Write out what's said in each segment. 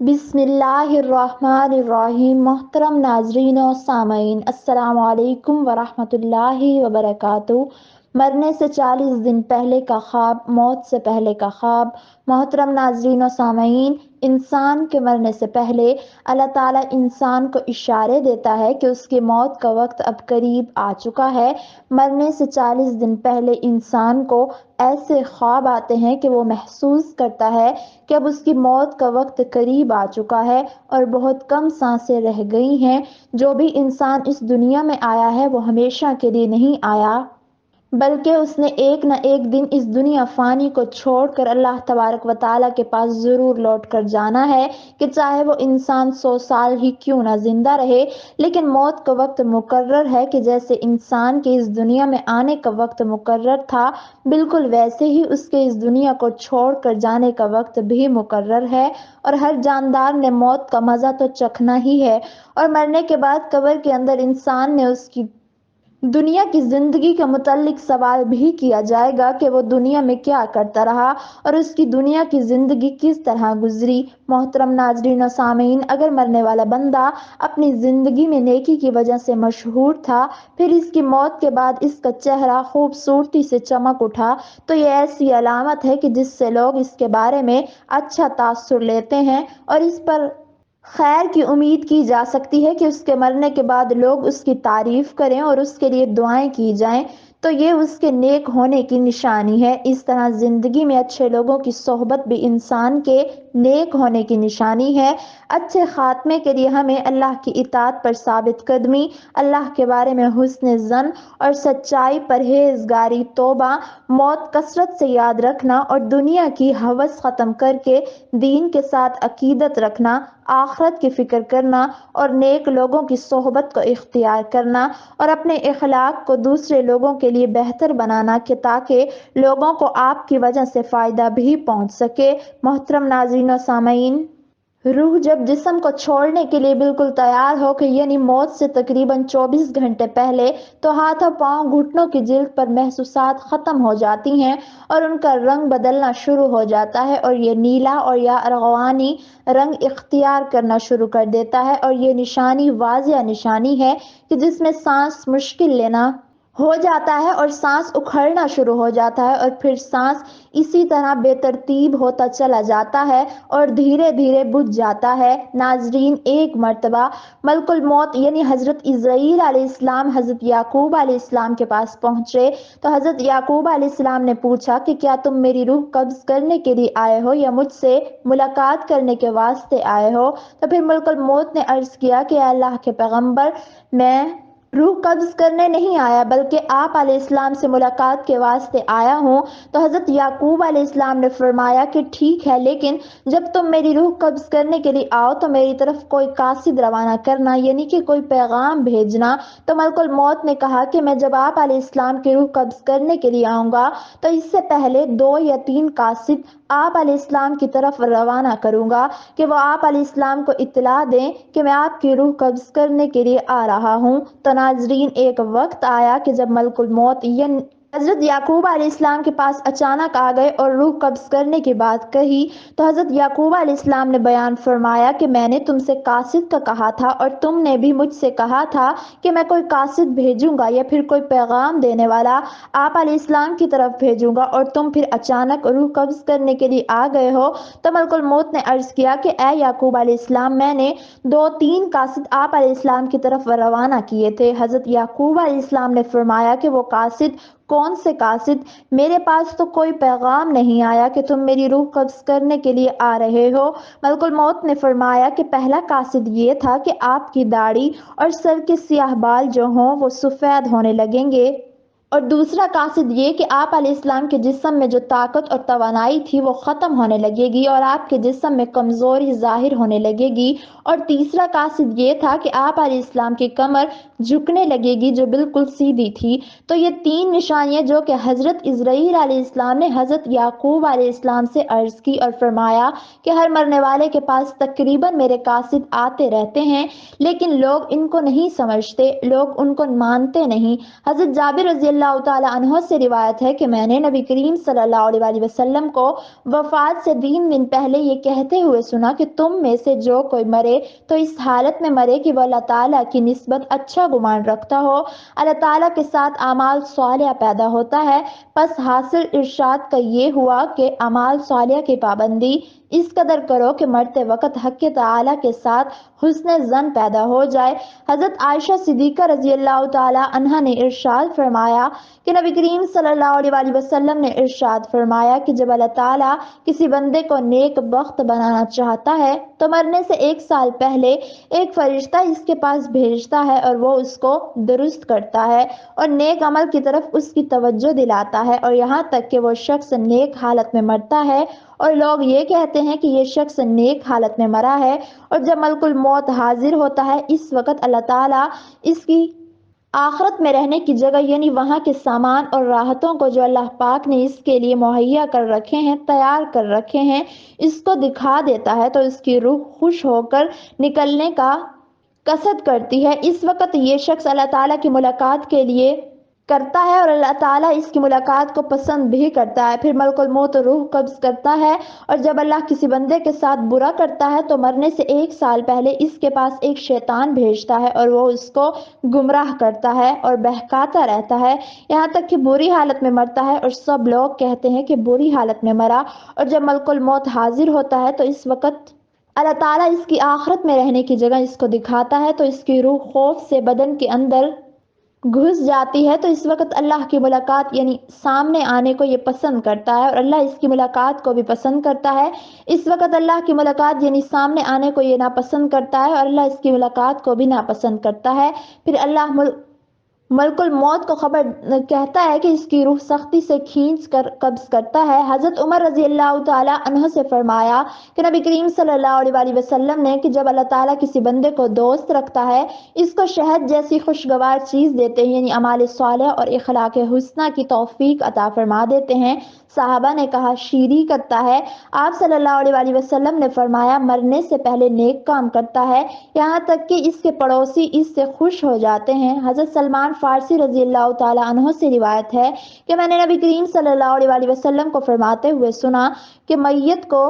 بسم اللہ الرحمن الرحیم۔ محترم ناظرین و سامعین، السلام علیکم ورحمۃ اللہ وبرکاتہ۔ مرنے سے 40 دن پہلے کا خواب، موت سے پہلے کا خواب۔ محترم ناظرین و سامعین، انسان کے مرنے سے پہلے اللہ تعالیٰ انسان کو اشارے دیتا ہے کہ اس کی موت کا وقت اب قریب آ چکا ہے۔ مرنے سے 40 دن پہلے انسان کو ایسے خواب آتے ہیں کہ وہ محسوس کرتا ہے کہ اب اس کی موت کا وقت قریب آ چکا ہے اور بہت کم سانسیں رہ گئی ہیں۔ جو بھی انسان اس دنیا میں آیا ہے وہ ہمیشہ کے لیے نہیں آیا، بلکہ اس نے ایک نہ ایک دن اس دنیا فانی کو چھوڑ کر اللہ تبارک و تعالیٰ کے پاس ضرور لوٹ کر جانا ہے، کہ چاہے وہ انسان 100 سال ہی کیوں نہ زندہ رہے، لیکن موت کا وقت مقرر ہے کہ جیسے انسان کے اس دنیا میں آنے کا وقت مقرر تھا، بالکل ویسے ہی اس کے اس دنیا کو چھوڑ کر جانے کا وقت بھی مقرر ہے۔ اور ہر جاندار نے موت کا مزہ تو چکھنا ہی ہے، اور مرنے کے بعد قبر کے اندر انسان نے اس کی دنیا کی زندگی کے متعلق سوال بھی کیا جائے گا کہ وہ دنیا میں کیا کرتا رہا اور اس کی دنیا کی زندگی کس طرح گزری۔ محترم ناظرین و سامعین، اگر مرنے والا بندہ اپنی زندگی میں نیکی کی وجہ سے مشہور تھا، پھر اس کی موت کے بعد اس کا چہرہ خوبصورتی سے چمک اٹھا، تو یہ ایسی علامت ہے کہ جس سے لوگ اس کے بارے میں اچھا تاثر لیتے ہیں اور اس پر خیر کی امید کی جا سکتی ہے کہ اس کے مرنے کے بعد لوگ اس کی تعریف کریں اور اس کے لیے دعائیں کی جائیں، تو یہ اس کے نیک ہونے کی نشانی ہے۔ اس طرح زندگی میں اچھے لوگوں کی صحبت بھی انسان کے نیک ہونے کی نشانی ہے۔ اچھے خاتمے کے لیے ہمیں اللہ کی اطاعت پر ثابت قدمی، اللہ کے بارے میں حسن ظن اور سچائی، پرہیزگاری، توبہ، موت کثرت سے یاد رکھنا اور دنیا کی ہوس ختم کر کے دین کے ساتھ عقیدت رکھنا، آخرت کی فکر کرنا اور نیک لوگوں کی صحبت کو اختیار کرنا اور اپنے اخلاق کو دوسرے لوگوں کے لیے بہتر بنانا، کہ تاکہ لوگوں کو آپ کی وجہ سے فائدہ بھی پہنچ سکے۔ محترم ناظرین و سامعین، روح جب جسم کو چھوڑنے کے لیے بالکل تیار ہو کہ یعنی موت سے تقریباً 24 گھنٹے پہلے، تو ہاتھوں پاؤں گھٹنوں کی جلد پر محسوسات ختم ہو جاتی ہیں اور ان کا رنگ بدلنا شروع ہو جاتا ہے اور یہ نیلا اور یا ارغوانی رنگ اختیار کرنا شروع کر دیتا ہے، اور یہ نشانی واضح نشانی ہے کہ جس میں سانس مشکل لینا ہو جاتا ہے اور سانس اکھڑنا شروع ہو جاتا ہے اور پھر سانس اسی طرح بے ترتیب ہوتا چلا جاتا ہے اور دھیرے دھیرے بجھ جاتا ہے۔ ناظرین، ایک مرتبہ ملک الموت یعنی حضرت عزرائیل علیہ السلام حضرت یعقوب علیہ السلام کے پاس پہنچے، تو حضرت یعقوب علیہ السلام نے پوچھا کہ کیا تم میری روح قبض کرنے کے لیے آئے ہو یا مجھ سے ملاقات کرنے کے واسطے آئے ہو؟ تو پھر ملک الموت نے عرض کیا کہ اے اللہ کے پیغمبر، میں روح قبض کرنے نہیں آیا بلکہ آپ علیہ السلام سے ملاقات کے واسطے آیا ہوں۔ تو حضرت یعقوب علیہ السلام نے فرمایا کہ ٹھیک ہے، لیکن جب تم میری روح قبض کرنے کے لیے آؤ تو میری طرف کوئی قاصد روانہ کرنا، یعنی کہ کوئی پیغام بھیجنا۔ تو ملک الموت نے کہا کہ میں جب آپ علیہ السلام کی روح قبض کرنے کے لیے آؤں گا تو اس سے پہلے 2 یا 3 قاصد آپ علیہ السلام کی طرف روانہ کروں گا کہ وہ آپ علیہ السلام کو اطلاع دیں کہ میں آپ کی روح قبض کرنے کے لیے آ رہا ہوں۔ تو ناظرین، ایک وقت آیا کہ جب ملک الموت یعنی حضرت یعقوب علیہ السلام کے پاس اچانک آ گئے اور روح قبض کرنے کی بات کہی، تو حضرت یعقوب علیہ السلام نے بیان فرمایا کہ میں نے تم سے قاصد کا کہا تھا اور تم نے بھی مجھ سے کہا تھا کہ میں کوئی قاصد بھیجوں گا یا پھر کوئی پیغام دینے والا آپ علیہ السلام کی طرف بھیجوں گا، اور تم پھر اچانک روح قبض کرنے کے لیے آ گئے ہو۔ تو ملک الموت نے عرض کیا کہ اے یعقوب علیہ السلام، میں نے 2-3 قاصد آپ علیہ السلام کی طرف روانہ کیے تھے۔ حضرت یعقوب علیہ السلام نے فرمایا کہ وہ قاصد کون سے قاصد؟ میرے پاس تو کوئی پیغام نہیں آیا کہ تم میری روح قبض کرنے کے لیے آ رہے ہو۔ ملک الموت نے فرمایا کہ پہلا قاصد یہ تھا کہ آپ کی داڑھی اور سر کے سیاہ بال جو ہوں وہ سفید ہونے لگیں گے، اور دوسرا قاصد یہ کہ آپ علیہ السلام کے جسم میں جو طاقت اور توانائی تھی وہ ختم ہونے لگے گی اور آپ کے جسم میں کمزوری ظاہر ہونے لگے گی، اور تیسرا قاصد یہ تھا کہ آپ علیہ السلام کی کمر جھکنے لگے گی جو بالکل سیدھی تھی۔ تو یہ 3 نشانیاں جو کہ حضرت عزرائیل علیہ السلام نے حضرت یعقوب علیہ السلام سے عرض کی اور فرمایا کہ ہر مرنے والے کے پاس تقریباً میرے قاصد آتے رہتے ہیں، لیکن لوگ ان کو نہیں سمجھتے، لوگ ان کو مانتے نہیں۔ حضرت جابر رضی اللہ اللہ تعالی عنہ سے روایت ہے کہ میں نے نبی کریم صلی اللہ علیہ وسلم کو وفات سے 3 دن پہلے یہ کہتے ہوئے سنا کہ تم میں سے جو کوئی مرے تو اس حالت میں مرے کہ وہ اللہ تعالیٰ کی نسبت اچھا گمان رکھتا ہو، اللہ تعالیٰ کے ساتھ اعمال صالحہ پیدا ہوتا ہے۔ پس حاصل ارشاد کا یہ ہوا کہ اعمال صالحہ کی پابندی اس قدر کرو کہ مرتے وقت حق تعالیٰ کے ساتھ حسن ظن پیدا ہو جائے۔ حضرت عائشہ صدیقہ رضی اللہ تعالی عنہا نے ارشاد فرمایا کہ نبی کریم صلی اللہ علیہ وسلم نے ارشاد فرمایا کہ جب اللہ تعالیٰ کسی بندے کو نیک بخت بنانا چاہتا ہے تو مرنے سے 1 سال پہلے ایک فرشتہ اس کے پاس بھیجتا ہے اور وہ اس کو درست کرتا ہے اور نیک عمل کی طرف اس کی توجہ دلاتا ہے، اور یہاں تک کہ وہ شخص نیک حالت میں مرتا ہے اور لوگ یہ کہتے ہیں کہ یہ شخص نیک حالت میں مرا ہے، اور جب ملک الموت حاضر ہوتا ہے اس وقت اللہ تعالیٰ اس کی آخرت میں رہنے کی جگہ یعنی وہاں کے سامان اور راحتوں کو جو اللہ پاک نے اس کے لیے مہیا کر رکھے ہیں، تیار کر رکھے ہیں، اس کو دکھا دیتا ہے تو اس کی روح خوش ہو کر نکلنے کا قصد کرتی ہے۔ اس وقت یہ شخص اللہ تعالیٰ کی ملاقات کے لیے کرتا ہے اور اللہ تعالیٰ اس کی ملاقات کو پسند بھی کرتا ہے۔ پھر ملک الموت روح قبض کرتا ہے، اور جب اللہ کسی بندے کے ساتھ برا کرتا ہے تو مرنے سے 1 سال پہلے اس کے پاس ایک شیطان بھیجتا ہے اور وہ اس کو گمراہ کرتا ہے اور بہکاتا رہتا ہے یہاں تک کہ بری حالت میں مرتا ہے، اور سب لوگ کہتے ہیں کہ بری حالت میں مرا، اور جب ملک الموت حاضر ہوتا ہے تو اس وقت اللہ تعالیٰ اس کی آخرت میں رہنے کی جگہ اس کو دکھاتا ہے تو اس کی روح خوف سے بدن کے اندر گھس جاتی ہے، تو اس وقت اللہ کی ملاقات یعنی سامنے آنے کو یہ پسند کرتا ہے اور اللہ اس کی ملاقات کو بھی پسند کرتا ہے۔ اس وقت اللہ کی ملاقات یعنی سامنے آنے کو یہ ناپسند کرتا ہے اور اللہ اس کی ملاقات کو بھی ناپسند کرتا ہے۔ پھر اللہ ملک الموت کو خبر کہتا ہے کہ اس کی روح سختی سے کھینچ کر قبض کرتا ہے۔ حضرت عمر رضی اللہ تعالی عنہ سے فرمایا کہ نبی کریم صلی اللہ علیہ وسلم نے کہ جب اللہ تعالیٰ کسی بندے کو دوست رکھتا ہے اس کو شہد جیسی خوشگوار چیز دیتے ہیں یعنی اعمال صالح اور اخلاق حسنہ کی توفیق عطا فرما دیتے ہیں۔ صحابہ نے کہا شیری کرتا ہے؟ آپ صلی اللہ علیہ وسلم نے فرمایا مرنے سے پہلے نیک کام کرتا ہے یہاں تک کہ اس کے پڑوسی اس سے خوش ہو جاتے ہیں۔ حضرت سلمان فارسی رضی اللہ تعالی عنہ سے روایت ہے کہ میں نے نبی کریم صلی اللہ علیہ وسلم کو فرماتے ہوئے سنا کہ میت کو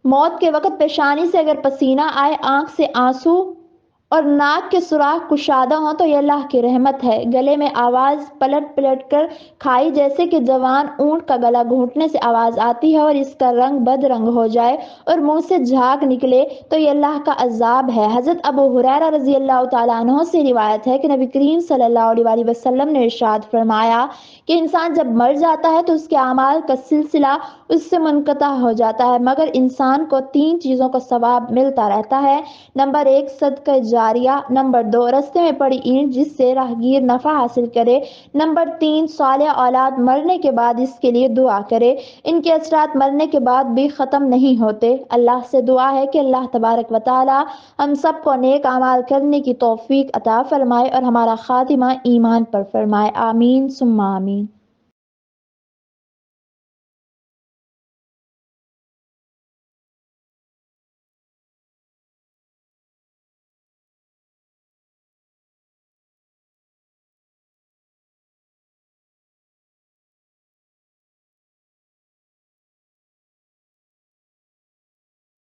موت کے وقت پیشانی سے اگر پسینہ آئے، آنکھ سے آنسو اور ناک کے سوراخ کشادہ ہوں تو یہ اللہ کی رحمت ہے۔ گلے میں آواز پلٹ پلٹ کر کھائی جیسے کہ جوان اونٹ کا گلا گھونٹنے سے آواز آتی ہے اور اس کا رنگ بد رنگ ہو جائے اور منہ سے جھاگ نکلے تو یہ اللہ کا عذاب ہے۔ حضرت ابو ہریرہ رضی اللہ تعالی عنہ سے روایت ہے کہ نبی کریم صلی اللہ علیہ وسلم نے ارشاد فرمایا کہ انسان جب مر جاتا ہے تو اس کے اعمال کا سلسلہ اس سے منقطع ہو جاتا ہے مگر انسان کو 3 چیزوں کا ثواب ملتا رہتا ہے۔ نمبر 1 صدقہ جاریہ، نمبر 2 رستے میں پڑی اینٹ جس سے راہگیر نفع حاصل کرے، نمبر 3 صالح اولاد مرنے کے بعد اس کے لیے دعا کرے۔ ان کے اثرات مرنے کے بعد بھی ختم نہیں ہوتے۔ اللہ سے دعا ہے کہ اللہ تبارک و تعالی ہم سب کو نیک اعمال کرنے کی توفیق عطا فرمائے اور ہمارا خاتمہ ایمان پر فرمائے، آمین ثم آمین۔